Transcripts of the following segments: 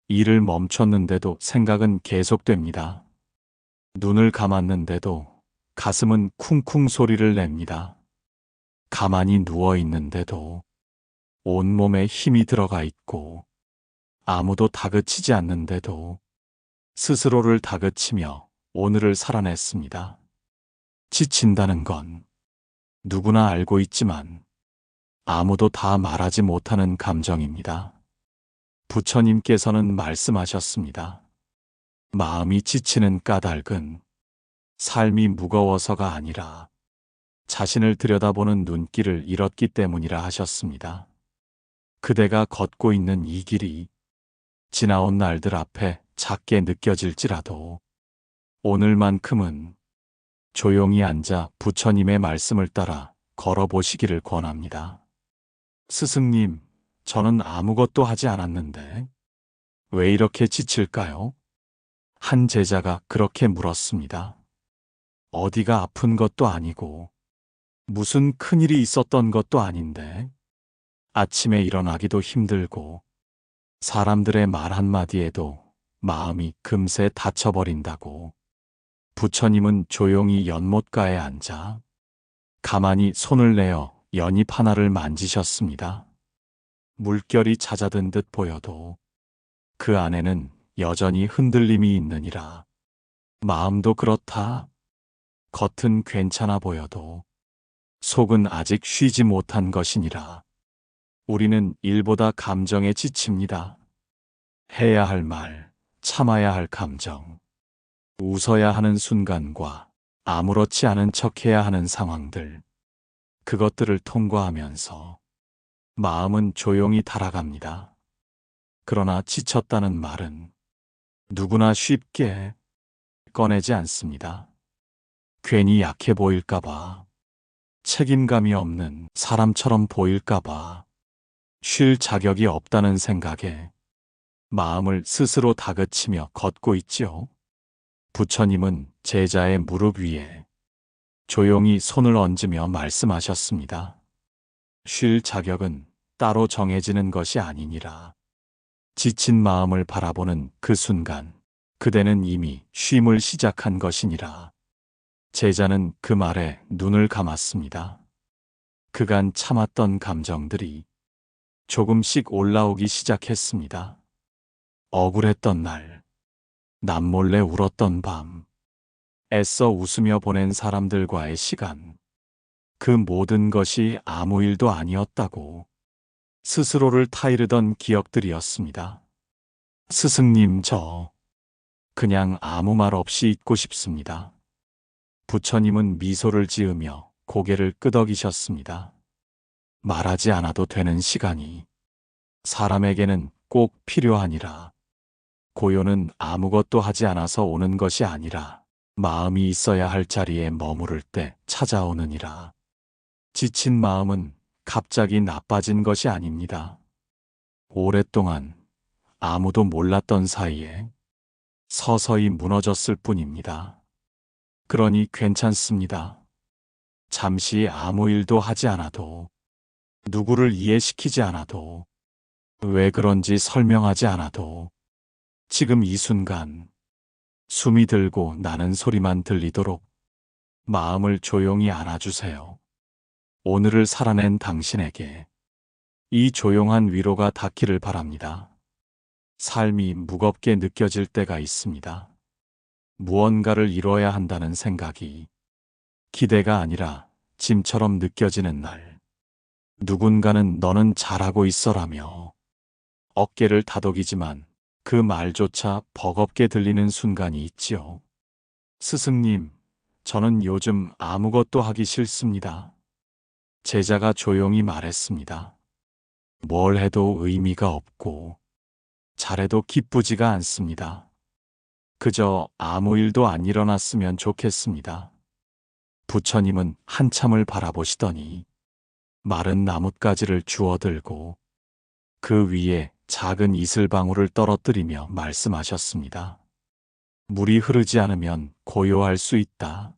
일을 멈췄는데도 생각은 계속됩니다. 눈을 감았는데도 가슴은 쿵쿵 소리를 냅니다. 가만히 누워 있는데도 온몸에 힘이 들어가 있고 아무도 다그치지 않는데도 스스로를 다그치며 오늘을 살아냈습니다. 지친다는 건 누구나 알고 있지만 아무도 다 말하지 못하는 감정입니다. 부처님께서는 말씀하셨습니다. 마음이 지치는 까닭은 삶이 무거워서가 아니라 자신을 들여다보는 눈길을 잃었기 때문이라 하셨습니다. 그대가 걷고 있는 이 길이 지나온 날들 앞에 작게 느껴질지라도 오늘만큼은 조용히 앉아 부처님의 말씀을 따라 걸어보시기를 권합니다. 스승님, 저는 아무것도 하지 않았는데 왜 이렇게 지칠까요? 한 제자가 그렇게 물었습니다. 어디가 아픈 것도 아니고 무슨 큰일이 있었던 것도 아닌데 아침에 일어나기도 힘들고 사람들의 말 한마디에도 마음이 금세 다쳐버린다고. 부처님은 조용히 연못가에 앉아 가만히 손을 내어 연잎 하나를 만지셨습니다. 물결이 잦아든 듯 보여도 그 안에는 여전히 흔들림이 있느니라. 마음도 그렇다. 겉은 괜찮아 보여도 속은 아직 쉬지 못한 것이니라. 우리는 일보다 감정에 지칩니다. 해야 할 말, 참아야 할 감정, 웃어야 하는 순간과 아무렇지 않은 척해야 하는 상황들, 그것들을 통과하면서 마음은 조용히 달아갑니다. 그러나 지쳤다는 말은 누구나 쉽게 꺼내지 않습니다. 괜히 약해 보일까봐, 책임감이 없는 사람처럼 보일까봐, 쉴 자격이 없다는 생각에 마음을 스스로 다그치며 걷고 있지요. 부처님은 제자의 무릎 위에 조용히 손을 얹으며 말씀하셨습니다. 쉴 자격은 따로 정해지는 것이 아니니라. 지친 마음을 바라보는 그 순간 그대는 이미 쉼을 시작한 것이니라. 제자는 그 말에 눈을 감았습니다. 그간 참았던 감정들이 조금씩 올라오기 시작했습니다. 억울했던 날, 남몰래 울었던 밤, 애써 웃으며 보낸 사람들과의 시간, 그 모든 것이 아무 일도 아니었다고 스스로를 타이르던 기억들이었습니다. 스승님, 저 그냥 아무 말 없이 있고 싶습니다. 부처님은 미소를 지으며 고개를 끄덕이셨습니다. 말하지 않아도 되는 시간이 사람에게는 꼭 필요하니라. 고요는 아무것도 하지 않아서 오는 것이 아니라 마음이 있어야 할 자리에 머무를 때 찾아오느니라. 지친 마음은 갑자기 나빠진 것이 아닙니다. 오랫동안 아무도 몰랐던 사이에 서서히 무너졌을 뿐입니다. 그러니 괜찮습니다. 잠시 아무 일도 하지 않아도, 누구를 이해시키지 않아도, 왜 그런지 설명하지 않아도, 지금 이 순간 숨이 들고 나는 소리만 들리도록 마음을 조용히 안아주세요. 오늘을 살아낸 당신에게 이 조용한 위로가 닿기를 바랍니다. 삶이 무겁게 느껴질 때가 있습니다. 무언가를 이뤄야 한다는 생각이 기대가 아니라 짐처럼 느껴지는 날, 누군가는 너는 잘하고 있어라며 어깨를 다독이지만 그 말조차 버겁게 들리는 순간이 있지요. 스승님, 저는 요즘 아무것도 하기 싫습니다. 제자가 조용히 말했습니다. 뭘 해도 의미가 없고 잘해도 기쁘지가 않습니다. 그저 아무 일도 안 일어났으면 좋겠습니다. 부처님은 한참을 바라보시더니 마른 나뭇가지를 주워들고 그 위에 작은 이슬방울을 떨어뜨리며 말씀하셨습니다. 물이 흐르지 않으면 고요할 수 있다.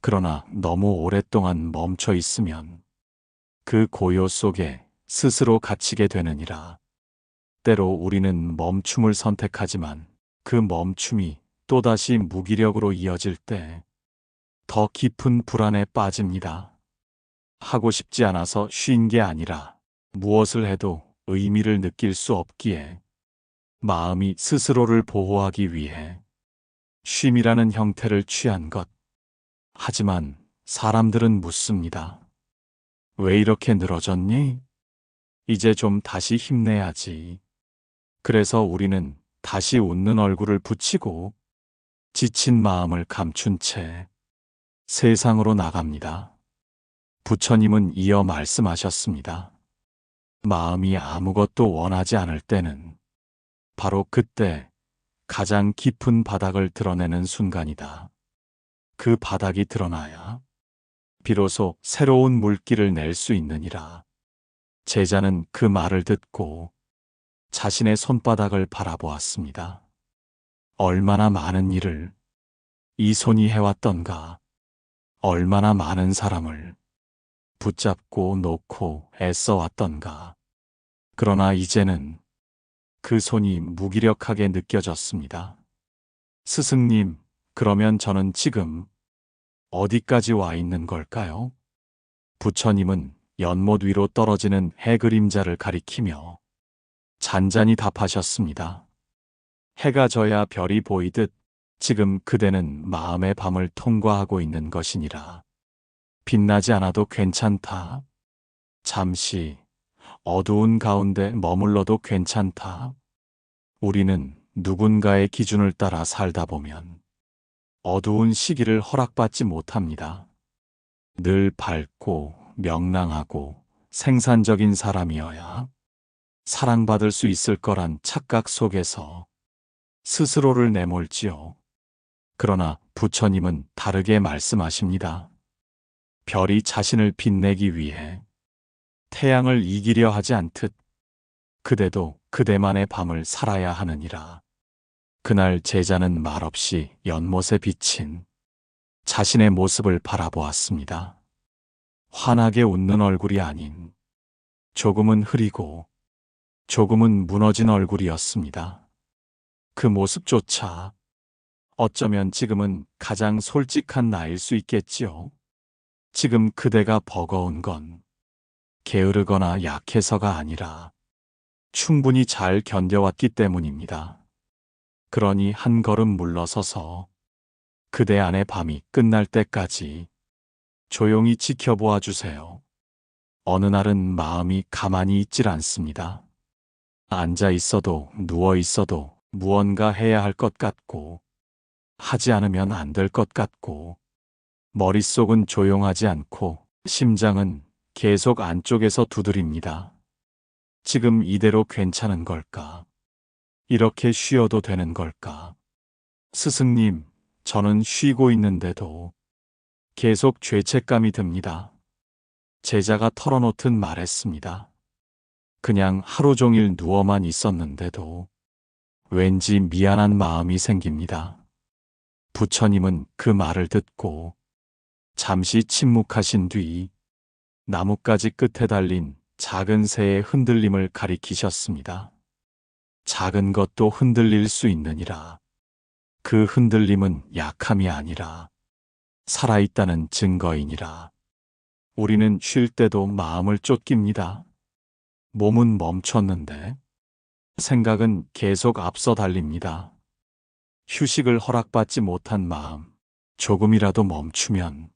그러나 너무 오랫동안 멈춰 있으면 그 고요 속에 스스로 갇히게 되느니라. 때로 우리는 멈춤을 선택하지만 그 멈춤이 또다시 무기력으로 이어질 때 더 깊은 불안에 빠집니다. 하고 싶지 않아서 쉰 게 아니라 무엇을 해도 의미를 느낄 수 없기에 마음이 스스로를 보호하기 위해 쉼이라는 형태를 취한 것. 하지만 사람들은 묻습니다. 왜 이렇게 늘어졌니? 이제 좀 다시 힘내야지. 그래서 우리는 다시 웃는 얼굴을 붙이고 지친 마음을 감춘 채 세상으로 나갑니다. 부처님은 이어 말씀하셨습니다. 마음이 아무것도 원하지 않을 때는 바로 그때 가장 깊은 바닥을 드러내는 순간이다. 그 바닥이 드러나야 비로소 새로운 물기를 낼 수 있느니라. 제자는 그 말을 듣고 자신의 손바닥을 바라보았습니다. 얼마나 많은 일을 이 손이 해왔던가. 얼마나 많은 사람을 붙잡고 놓고 애써왔던가. 그러나 이제는 그 손이 무기력하게 느껴졌습니다. 스승님, 그러면 저는 지금 어디까지 와 있는 걸까요? 부처님은 연못 위로 떨어지는 해 그림자를 가리키며 잔잔히 답하셨습니다. 해가 져야 별이 보이듯 지금 그대는 마음의 밤을 통과하고 있는 것이니라. 빛나지 않아도 괜찮다. 잠시 어두운 가운데 머물러도 괜찮다. 우리는 누군가의 기준을 따라 살다 보면 어두운 시기를 허락받지 못합니다. 늘 밝고 명랑하고 생산적인 사람이어야 사랑받을 수 있을 거란 착각 속에서 스스로를 내몰지요. 그러나 부처님은 다르게 말씀하십니다. 별이 자신을 빛내기 위해 태양을 이기려 하지 않듯 그대도 그대만의 밤을 살아야 하느니라. 그날 제자는 말없이 연못에 비친 자신의 모습을 바라보았습니다. 환하게 웃는 얼굴이 아닌 조금은 흐리고 조금은 무너진 얼굴이었습니다. 그 모습조차 어쩌면 지금은 가장 솔직한 나일 수 있겠지요. 지금 그대가 버거운 건 게으르거나 약해서가 아니라 충분히 잘 견뎌왔기 때문입니다. 그러니 한 걸음 물러서서 그대 안의 밤이 끝날 때까지 조용히 지켜보아 주세요. 어느 날은 마음이 가만히 있질 않습니다. 앉아 있어도 누워 있어도 무언가 해야 할 것 같고 하지 않으면 안 될 것 같고 머릿속은 조용하지 않고 심장은 계속 안쪽에서 두드립니다. 지금 이대로 괜찮은 걸까? 이렇게 쉬어도 되는 걸까? 스승님, 저는 쉬고 있는데도 계속 죄책감이 듭니다. 제자가 털어놓듯 말했습니다. 그냥 하루 종일 누워만 있었는데도 왠지 미안한 마음이 생깁니다. 부처님은 그 말을 듣고 잠시 침묵하신 뒤 나뭇가지 끝에 달린 작은 새의 흔들림을 가리키셨습니다. 작은 것도 흔들릴 수 있느니라. 그 흔들림은 약함이 아니라 살아있다는 증거이니라. 우리는 쉴 때도 마음을 쫓깁니다. 몸은 멈췄는데 생각은 계속 앞서 달립니다. 휴식을 허락받지 못한 마음, 조금이라도 멈추면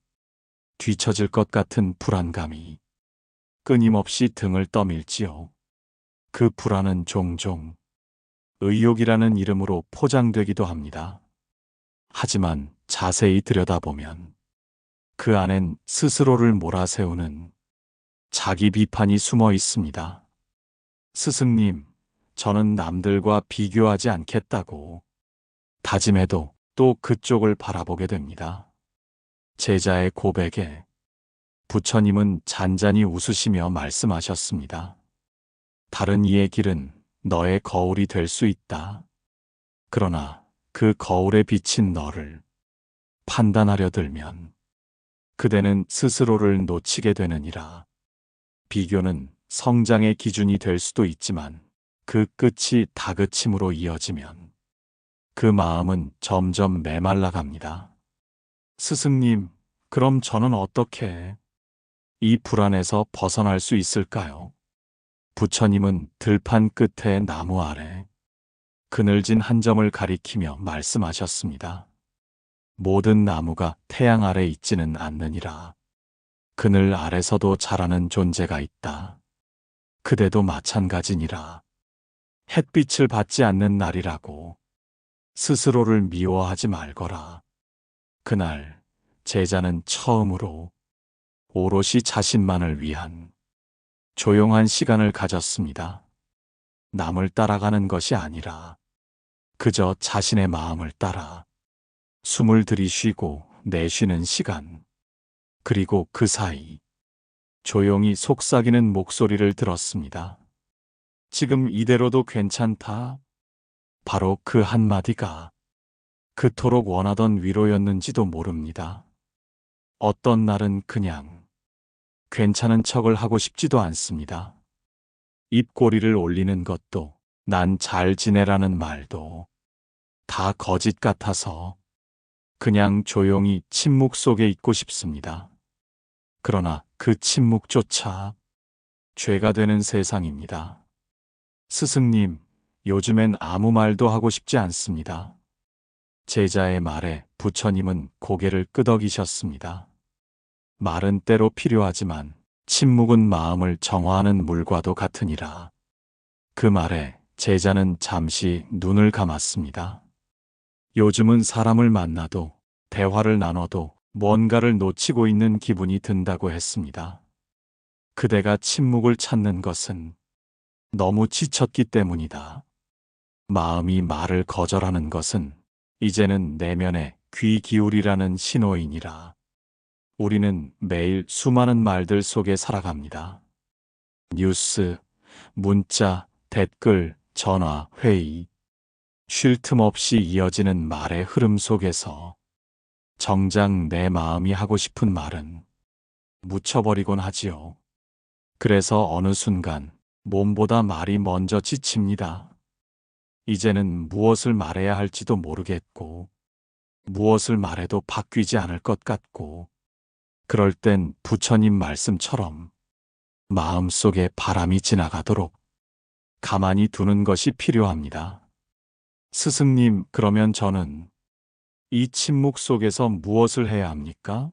뒤처질 것 같은 불안감이 끊임없이 등을 떠밀지요. 그 불안은 종종 의욕이라는 이름으로 포장되기도 합니다. 하지만 자세히 들여다보면 그 안엔 스스로를 몰아세우는 자기 비판이 숨어 있습니다. 스승님, 저는 남들과 비교하지 않겠다고 다짐해도 또 그쪽을 바라보게 됩니다. 제자의 고백에 부처님은 잔잔히 웃으시며 말씀하셨습니다. 다른 이의 길은 너의 거울이 될 수 있다. 그러나 그 거울에 비친 너를 판단하려 들면 그대는 스스로를 놓치게 되느니라. 비교는 성장의 기준이 될 수도 있지만 그 끝이 다그침으로 이어지면 그 마음은 점점 메말라 갑니다. 스승님, 그럼 저는 어떻게 이 불안에서 벗어날 수 있을까요? 부처님은 들판 끝에 나무 아래 그늘진 한 점을 가리키며 말씀하셨습니다. 모든 나무가 태양 아래 있지는 않느니라. 그늘 아래서도 자라는 존재가 있다. 그대도 마찬가지니라. 햇빛을 받지 않는 날이라고 스스로를 미워하지 말거라. 그날 제자는 처음으로 오롯이 자신만을 위한 조용한 시간을 가졌습니다. 남을 따라가는 것이 아니라 그저 자신의 마음을 따라 숨을 들이쉬고 내쉬는 시간. 그리고 그 사이 조용히 속삭이는 목소리를 들었습니다. 지금 이대로도 괜찮다. 바로 그 한마디가 그토록 원하던 위로였는지도 모릅니다. 어떤 날은 그냥 괜찮은 척을 하고 싶지도 않습니다. 입꼬리를 올리는 것도, 난 잘 지내라는 말도 다 거짓 같아서 그냥 조용히 침묵 속에 있고 싶습니다. 그러나 그 침묵조차 죄가 되는 세상입니다. 스승님, 요즘엔 아무 말도 하고 싶지 않습니다. 제자의 말에 부처님은 고개를 끄덕이셨습니다. 말은 때로 필요하지만 침묵은 마음을 정화하는 물과도 같으니라. 그 말에 제자는 잠시 눈을 감았습니다. 요즘은 사람을 만나도 대화를 나눠도 뭔가를 놓치고 있는 기분이 든다고 했습니다. 그대가 침묵을 찾는 것은 너무 지쳤기 때문이다. 마음이 말을 거절하는 것은 이제는 내면에 귀 기울이라는 신호이니라. 우리는 매일 수많은 말들 속에 살아갑니다. 뉴스, 문자, 댓글, 전화, 회의. 쉴 틈 없이 이어지는 말의 흐름 속에서 정작 내 마음이 하고 싶은 말은 묻혀버리곤 하지요. 그래서 어느 순간 몸보다 말이 먼저 지칩니다. 이제는 무엇을 말해야 할지도 모르겠고, 무엇을 말해도 바뀌지 않을 것 같고, 그럴 땐 부처님 말씀처럼 마음속에 바람이 지나가도록 가만히 두는 것이 필요합니다. 스승님, 그러면 저는 이 침묵 속에서 무엇을 해야 합니까?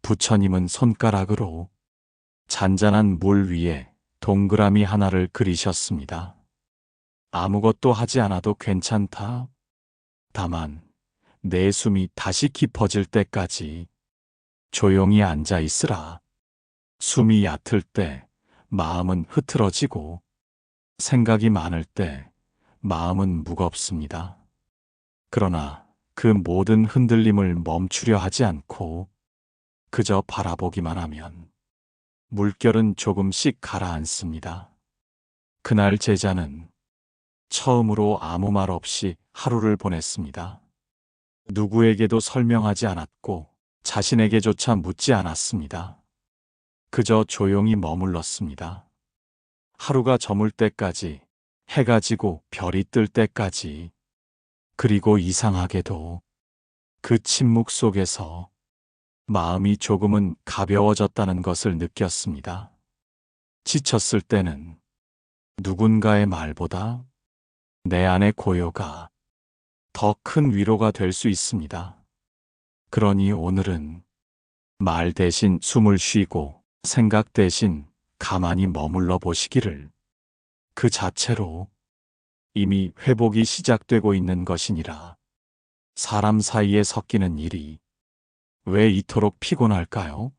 부처님은 손가락으로 잔잔한 물 위에 동그라미 하나를 그리셨습니다. 아무것도 하지 않아도 괜찮다. 다만 내 숨이 다시 깊어질 때까지 조용히 앉아 있으라. 숨이 얕을 때 마음은 흐트러지고 생각이 많을 때 마음은 무겁습니다. 그러나 그 모든 흔들림을 멈추려 하지 않고 그저 바라보기만 하면 물결은 조금씩 가라앉습니다. 그날 제자는 처음으로 아무 말 없이 하루를 보냈습니다. 누구에게도 설명하지 않았고 자신에게조차 묻지 않았습니다. 그저 조용히 머물렀습니다. 하루가 저물 때까지, 해가 지고 별이 뜰 때까지, 그리고 이상하게도 그 침묵 속에서 마음이 조금은 가벼워졌다는 것을 느꼈습니다. 지쳤을 때는 누군가의 말보다 내 안의 고요가 더 큰 위로가 될 수 있습니다. 그러니 오늘은 말 대신 숨을 쉬고 생각 대신 가만히 머물러 보시기를. 그 자체로 이미 회복이 시작되고 있는 것이니라. 사람 사이에 섞이는 일이 왜 이토록 피곤할까요?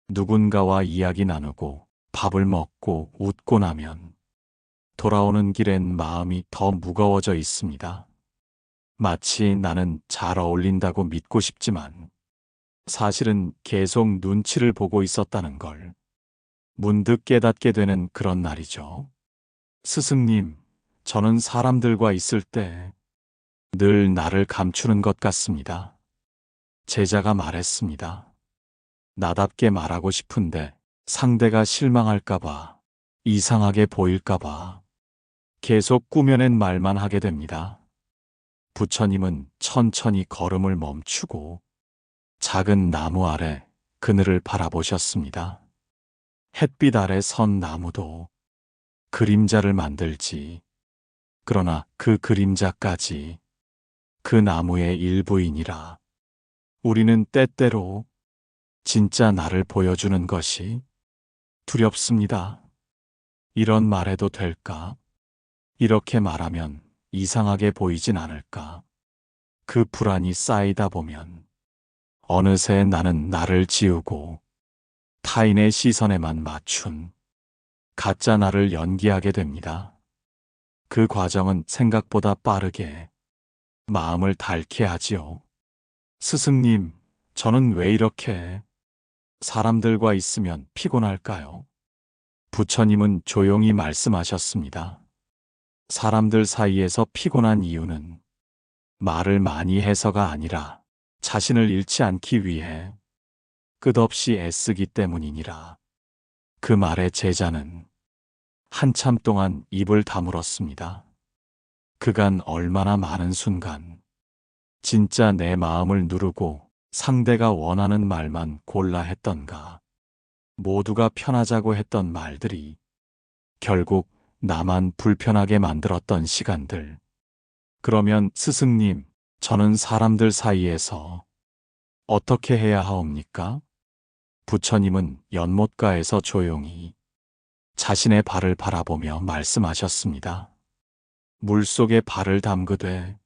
누군가와 이야기 나누고 밥을 먹고 웃고 나면 돌아오는 길엔 마음이 더 무거워져 있습니다. 마치 나는 잘 어울린다고 믿고 싶지만 사실은 계속 눈치를 보고 있었다는 걸 문득 깨닫게 되는 그런 날이죠. 스승님, 저는 사람들과 있을 때 늘 나를 감추는 것 같습니다. 제자가 말했습니다. 나답게 말하고 싶은데 상대가 실망할까봐, 이상하게 보일까봐 계속 꾸며낸 말만 하게 됩니다. 부처님은 천천히 걸음을 멈추고 작은 나무 아래 그늘을 바라보셨습니다. 햇빛 아래 선 나무도 그림자를 만들지. 그러나 그 그림자까지 그 나무의 일부이니라. 우리는 때때로 진짜 나를 보여주는 것이 두렵습니다. 이런 말해도 될까? 이렇게 말하면 이상하게 보이진 않을까? 그 불안이 쌓이다 보면 어느새 나는 나를 지우고 타인의 시선에만 맞춘 가짜 나를 연기하게 됩니다. 그 과정은 생각보다 빠르게 마음을 닳게 하지요. 스승님, 저는 왜 이렇게 사람들과 있으면 피곤할까요? 부처님은 조용히 말씀하셨습니다. 사람들 사이에서 피곤한 이유는 말을 많이 해서가 아니라 자신을 잃지 않기 위해 끝없이 애쓰기 때문이니라. 그 말에 제자는 한참 동안 입을 다물었습니다. 그간 얼마나 많은 순간 진짜 내 마음을 누르고 상대가 원하는 말만 골라 했던가. 모두가 편하자고 했던 말들이 결국 나만 불편하게 만들었던 시간들. 그러면 스승님, 저는 사람들 사이에서 어떻게 해야 하옵니까? 부처님은 연못가에서 조용히 자신의 발을 바라보며 말씀하셨습니다. 물속에 발을 담그되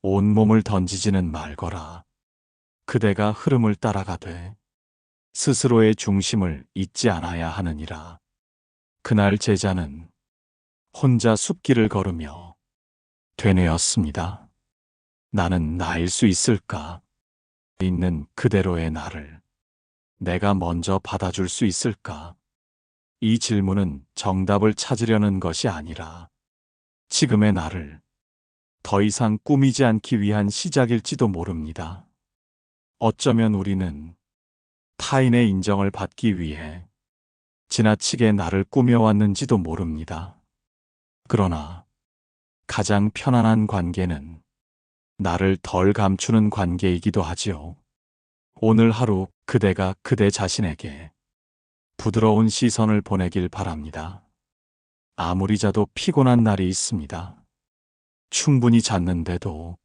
온몸을 던지지는 말거라. 그대가 흐름을 따라가되 스스로의 중심을 잊지 않아야 하느니라. 그날 제자는 혼자 숲길을 걸으며 되뇌었습니다. 나는 나일 수 있을까? 있는 그대로의 나를 내가 먼저 받아줄 수 있을까? 이 질문은 정답을 찾으려는 것이 아니라 지금의 나를 더 이상 꾸미지 않기 위한 시작일지도 모릅니다. 어쩌면 우리는 타인의 인정을 받기 위해 지나치게 나를 꾸며왔는지도 모릅니다. 그러나 가장 편안한 관계는 나를 덜 감추는 관계이기도 하지요. 오늘 하루 그대가 그대 자신에게 부드러운 시선을 보내길 바랍니다. 아무리 자도 피곤한 날이 있습니다. 충분히 잤는데도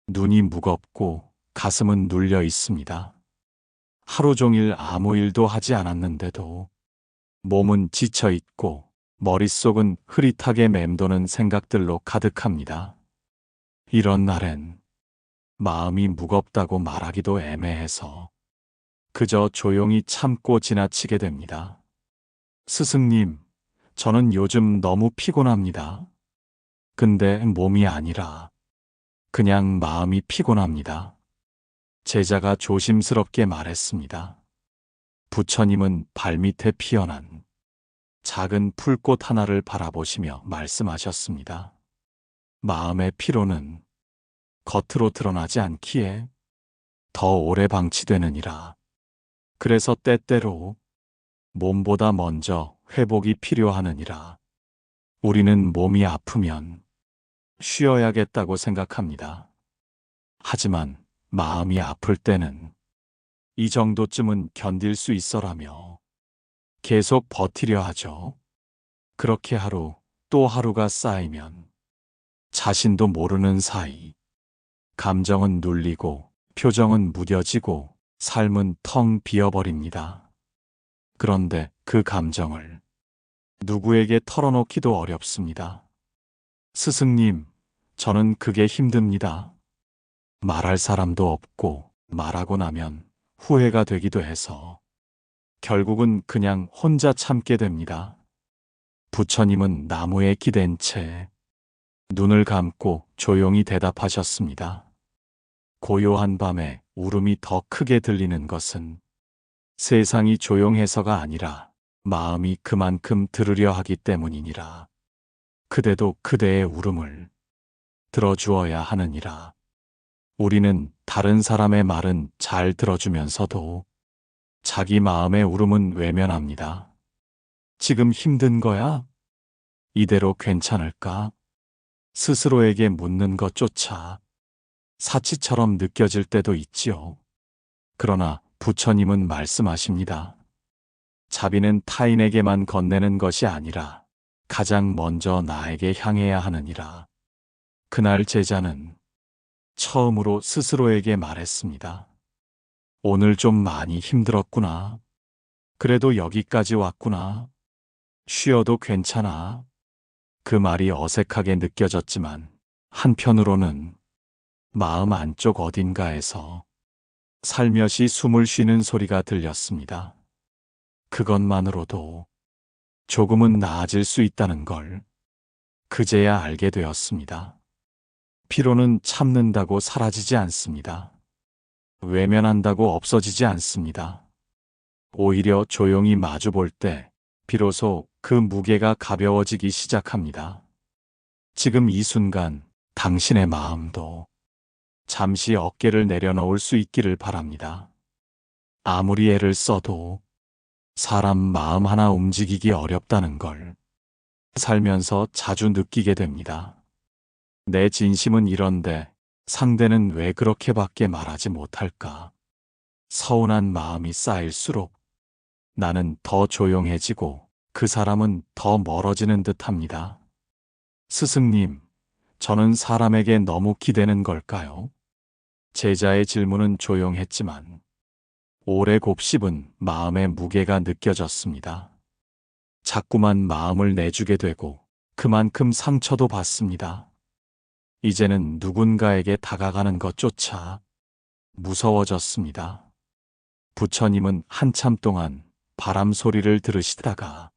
눈이 무겁고 가슴은 눌려 있습니다. 하루 종일 아무 일도 하지 않았는데도 몸은 지쳐 있고 머릿속은 흐릿하게 맴도는 생각들로 가득합니다. 이런 날엔 마음이 무겁다고 말하기도 애매해서 그저 조용히 참고 지나치게 됩니다. 스승님, 저는 요즘 너무 피곤합니다. 근데 몸이 아니라 그냥 마음이 피곤합니다. 제자가 조심스럽게 말했습니다. 부처님은 발밑에 피어난 작은 풀꽃 하나를 바라보시며 말씀하셨습니다. 마음의 피로는 겉으로 드러나지 않기에 더 오래 방치되느니라. 그래서 때때로 몸보다 먼저 회복이 필요하느니라. 우리는 몸이 아프면 쉬어야겠다고 생각합니다. 하지만 마음이 아플 때는 이 정도쯤은 견딜 수 있어라며 계속 버티려 하죠. 그렇게 하루 또 하루가 쌓이면 자신도 모르는 사이 감정은 눌리고 표정은 무뎌지고 삶은 텅 비어버립니다. 그런데 그 감정을 누구에게 털어놓기도 어렵습니다. 스승님, 저는 그게 힘듭니다. 말할 사람도 없고 말하고 나면 후회가 되기도 해서 결국은 그냥 혼자 참게 됩니다. 부처님은 나무에 기댄 채 눈을 감고 조용히 대답하셨습니다. 고요한 밤에 울음이 더 크게 들리는 것은 세상이 조용해서가 아니라 마음이 그만큼 들으려 하기 때문이니라. 그대도 그대의 울음을 들어주어야 하느니라. 우리는 다른 사람의 말은 잘 들어주면서도 자기 마음의 울음은 외면합니다. 지금 힘든 거야? 이대로 괜찮을까? 스스로에게 묻는 것조차 사치처럼 느껴질 때도 있지요. 그러나 부처님은 말씀하십니다. 자비는 타인에게만 건네는 것이 아니라 가장 먼저 나에게 향해야 하느니라. 그날 제자는 처음으로 스스로에게 말했습니다. 오늘 좀 많이 힘들었구나. 그래도 여기까지 왔구나. 쉬어도 괜찮아. 그 말이 어색하게 느껴졌지만 한편으로는 마음 안쪽 어딘가에서 살며시 숨을 쉬는 소리가 들렸습니다. 그것만으로도 조금은 나아질 수 있다는 걸 그제야 알게 되었습니다. 피로는 참는다고 사라지지 않습니다. 외면한다고 없어지지 않습니다. 오히려 조용히 마주 볼 때 비로소 그 무게가 가벼워지기 시작합니다. 지금 이 순간 당신의 마음도 잠시 어깨를 내려놓을 수 있기를 바랍니다. 아무리 애를 써도 사람 마음 하나 움직이기 어렵다는 걸 살면서 자주 느끼게 됩니다. 내 진심은 이런데 상대는 왜 그렇게밖에 말하지 못할까? 서운한 마음이 쌓일수록 나는 더 조용해지고 그 사람은 더 멀어지는 듯합니다. 스승님, 저는 사람에게 너무 기대는 걸까요? 제자의 질문은 조용했지만 오래 곱씹은 마음의 무게가 느껴졌습니다. 자꾸만 마음을 내주게 되고 그만큼 상처도 받습니다. 이제는 누군가에게 다가가는 것조차 무서워졌습니다. 부처님은 한참 동안 바람 소리를 들으시다가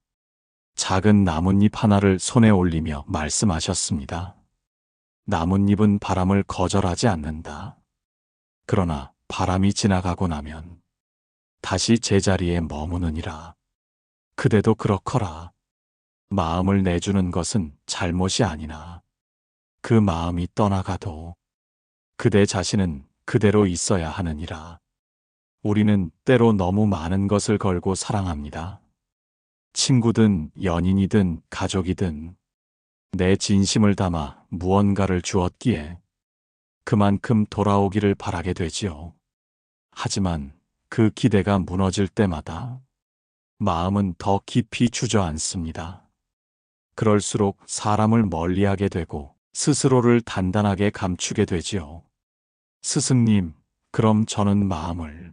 작은 나뭇잎 하나를 손에 올리며 말씀하셨습니다. 나뭇잎은 바람을 거절하지 않는다. 그러나 바람이 지나가고 나면 다시 제자리에 머무느니라. 그대도 그렇거라. 마음을 내주는 것은 잘못이 아니나 그 마음이 떠나가도 그대 자신은 그대로 있어야 하느니라. 우리는 때로 너무 많은 것을 걸고 사랑합니다. 친구든 연인이든 가족이든 내 진심을 담아 무언가를 주었기에 그만큼 돌아오기를 바라게 되지요. 하지만 그 기대가 무너질 때마다 마음은 더 깊이 주저앉습니다. 그럴수록 사람을 멀리하게 되고 스스로를 단단하게 감추게 되지요. 스승님, 그럼 저는 마음을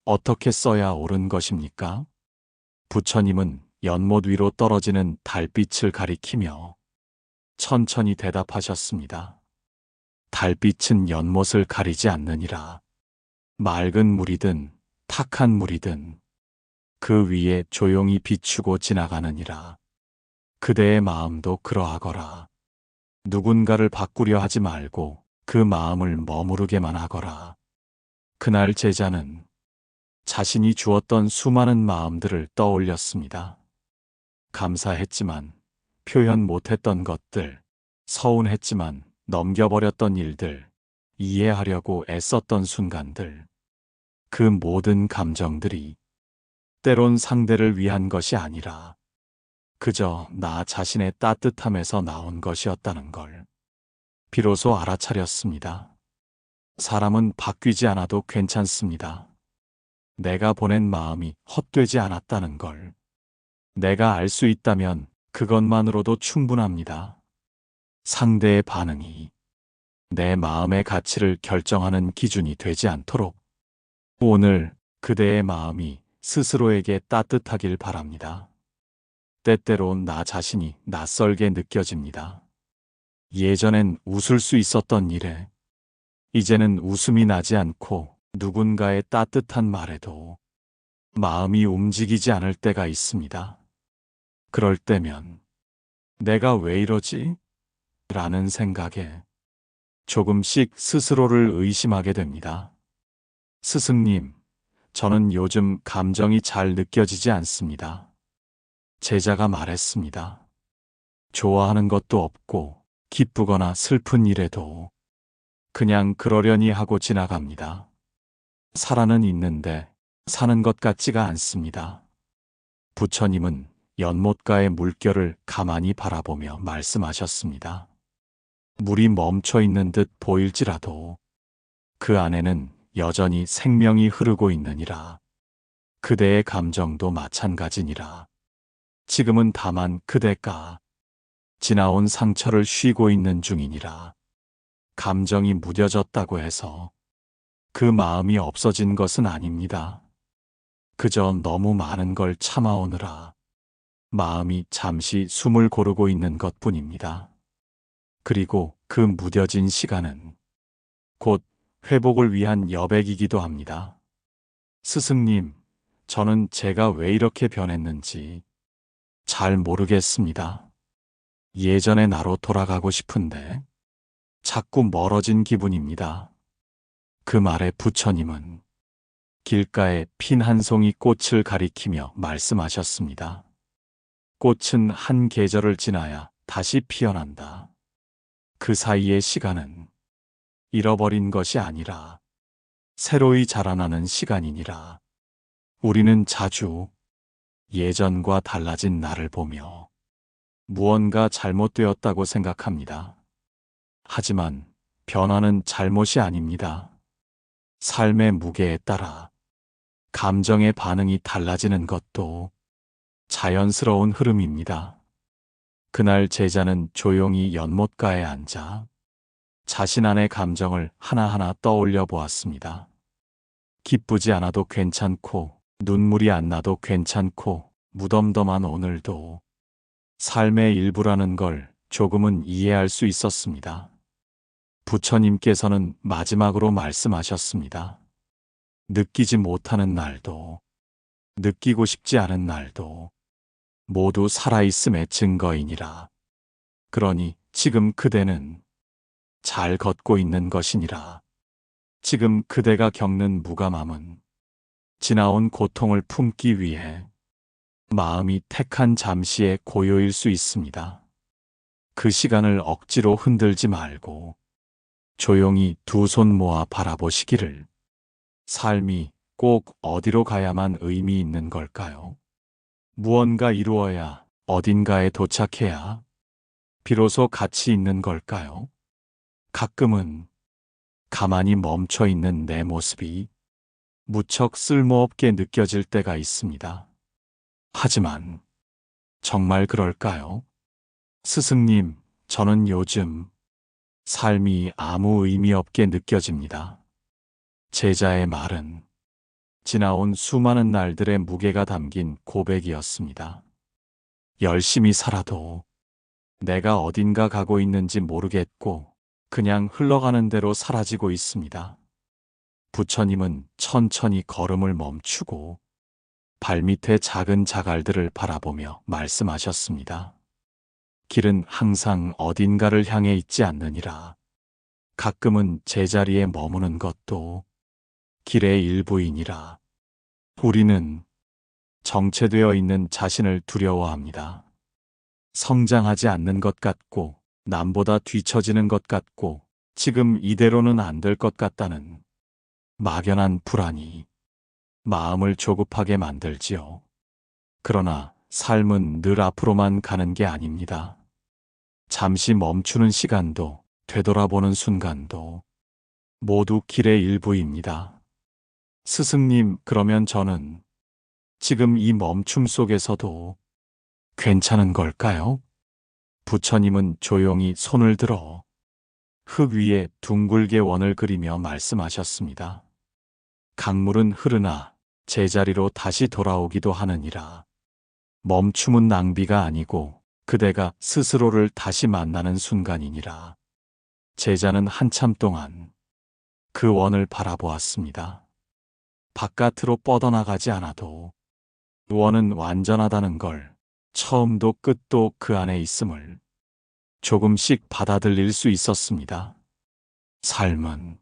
어떻게 써야 옳은 것입니까? 부처님은 연못 위로 떨어지는 달빛을 가리키며 천천히 대답하셨습니다. 달빛은 연못을 가리지 않느니라. 맑은 물이든 탁한 물이든 그 위에 조용히 비추고 지나가느니라. 그대의 마음도 그러하거라. 누군가를 바꾸려 하지 말고 그 마음을 머무르게만 하거라. 그날 제자는 자신이 주었던 수많은 마음들을 떠올렸습니다. 감사했지만 표현 못했던 것들, 서운했지만 넘겨버렸던 일들, 이해하려고 애썼던 순간들, 그 모든 감정들이 때론 상대를 위한 것이 아니라 그저 나 자신의 따뜻함에서 나온 것이었다는 걸 비로소 알아차렸습니다. 사람은 바뀌지 않아도 괜찮습니다. 내가 보낸 마음이 헛되지 않았다는 걸 내가 알 수 있다면 그것만으로도 충분합니다. 상대의 반응이 내 마음의 가치를 결정하는 기준이 되지 않도록 오늘 그대의 마음이 스스로에게 따뜻하길 바랍니다. 때때론 나 자신이 낯설게 느껴집니다. 예전엔 웃을 수 있었던 일에 이제는 웃음이 나지 않고 누군가의 따뜻한 말에도 마음이 움직이지 않을 때가 있습니다. 그럴 때면 내가 왜 이러지? 라는 생각에 조금씩 스스로를 의심하게 됩니다. 스승님, 저는 요즘 감정이 잘 느껴지지 않습니다. 제자가 말했습니다. 좋아하는 것도 없고 기쁘거나 슬픈 일에도 그냥 그러려니 하고 지나갑니다. 살아는 있는데 사는 것 같지가 않습니다. 부처님은 연못가의 물결을 가만히 바라보며 말씀하셨습니다. 물이 멈춰 있는 듯 보일지라도 그 안에는 여전히 생명이 흐르고 있느니라. 그대의 감정도 마찬가지니라. 지금은 다만 그대가 지나온 상처를 쉬고 있는 중이니라. 감정이 무뎌졌다고 해서 그 마음이 없어진 것은 아닙니다. 그저 너무 많은 걸 참아오느라 마음이 잠시 숨을 고르고 있는 것뿐입니다. 그리고 그 무뎌진 시간은 곧 회복을 위한 여백이기도 합니다. 스승님, 저는 제가 왜 이렇게 변했는지 잘 모르겠습니다. 예전의 나로 돌아가고 싶은데 자꾸 멀어진 기분입니다. 그 말에 부처님은 길가에 핀 한 송이 꽃을 가리키며 말씀하셨습니다. 꽃은 한 계절을 지나야 다시 피어난다. 그 사이의 시간은 잃어버린 것이 아니라 새로이 자라나는 시간이니라. 우리는 자주 예전과 달라진 나를 보며 무언가 잘못되었다고 생각합니다. 하지만 변화는 잘못이 아닙니다. 삶의 무게에 따라 감정의 반응이 달라지는 것도 자연스러운 흐름입니다. 그날 제자는 조용히 연못가에 앉아 자신 안의 감정을 하나하나 떠올려 보았습니다. 기쁘지 않아도 괜찮고, 눈물이 안 나도 괜찮고, 무덤덤한 오늘도 삶의 일부라는 걸 조금은 이해할 수 있었습니다. 부처님께서는 마지막으로 말씀하셨습니다. 느끼지 못하는 날도, 느끼고 싶지 않은 날도 모두 살아있음의 증거이니라. 그러니 지금 그대는 잘 걷고 있는 것이니라. 지금 그대가 겪는 무감함은 지나온 고통을 품기 위해 마음이 택한 잠시의 고요일 수 있습니다. 그 시간을 억지로 흔들지 말고 조용히 두 손 모아 바라보시기를. 삶이 꼭 어디로 가야만 의미 있는 걸까요? 무언가 이루어야, 어딘가에 도착해야 비로소 가치 있는 걸까요? 가끔은 가만히 멈춰 있는 내 모습이 무척 쓸모없게 느껴질 때가 있습니다. 하지만 정말 그럴까요? 스승님, 저는 요즘 삶이 아무 의미 없게 느껴집니다. 제자의 말은 지나온 수많은 날들의 무게가 담긴 고백이었습니다. 열심히 살아도 내가 어딘가 가고 있는지 모르겠고 그냥 흘러가는 대로 사라지고 있습니다. 부처님은 천천히 걸음을 멈추고 발밑의 작은 자갈들을 바라보며 말씀하셨습니다. 길은 항상 어딘가를 향해 있지 않느니라. 가끔은 제자리에 머무는 것도 길의 일부이니라. 우리는 정체되어 있는 자신을 두려워합니다. 성장하지 않는 것 같고, 남보다 뒤처지는 것 같고, 지금 이대로는 안 될 것 같다는 막연한 불안이 마음을 조급하게 만들지요. 그러나 삶은 늘 앞으로만 가는 게 아닙니다. 잠시 멈추는 시간도, 되돌아보는 순간도 모두 길의 일부입니다. 스승님, 그러면 저는 지금 이 멈춤 속에서도 괜찮은 걸까요? 부처님은 조용히 손을 들어 흙 위에 둥글게 원을 그리며 말씀하셨습니다. 강물은 흐르나 제자리로 다시 돌아오기도 하느니라. 멈춤은 낭비가 아니고 그대가 스스로를 다시 만나는 순간이니라. 제자는 한참 동안 그 원을 바라보았습니다. 바깥으로 뻗어나가지 않아도 원은 완전하다는 걸, 처음도 끝도 그 안에 있음을 조금씩 받아들일 수 있었습니다. 삶은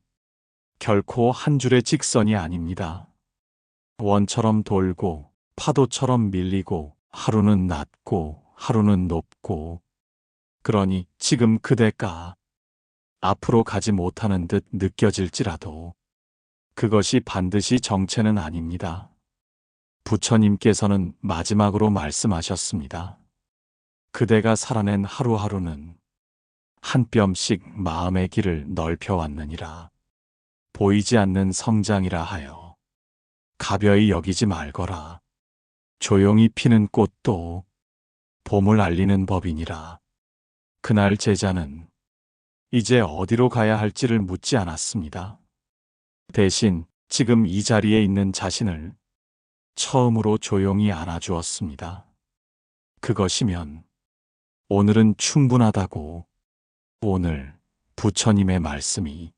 결코 한 줄의 직선이 아닙니다. 원처럼 돌고 파도처럼 밀리고 하루는 낮고 하루는 높고, 그러니 지금 그대가 앞으로 가지 못하는 듯 느껴질지라도 그것이 반드시 정체는 아닙니다. 부처님께서는 마지막으로 말씀하셨습니다. 그대가 살아낸 하루하루는 한 뼘씩 마음의 길을 넓혀왔느니라. 보이지 않는 성장이라 하여 가벼이 여기지 말거라. 조용히 피는 꽃도 봄을 알리는 법이니라. 그날 제자는 이제 어디로 가야 할지를 묻지 않았습니다. 대신 지금 이 자리에 있는 자신을 처음으로 조용히 안아주었습니다. 그것이면 오늘은 충분하다고, 오늘 부처님의 말씀이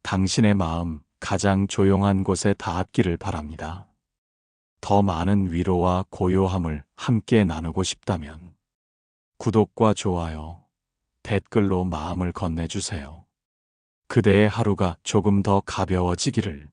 당신의 마음 가장 조용한 곳에 닿았기를 바랍니다. 더 많은 위로와 고요함을 함께 나누고 싶다면 구독과 좋아요, 댓글로 마음을 건네주세요. 그대의 하루가 조금 더 가벼워지기를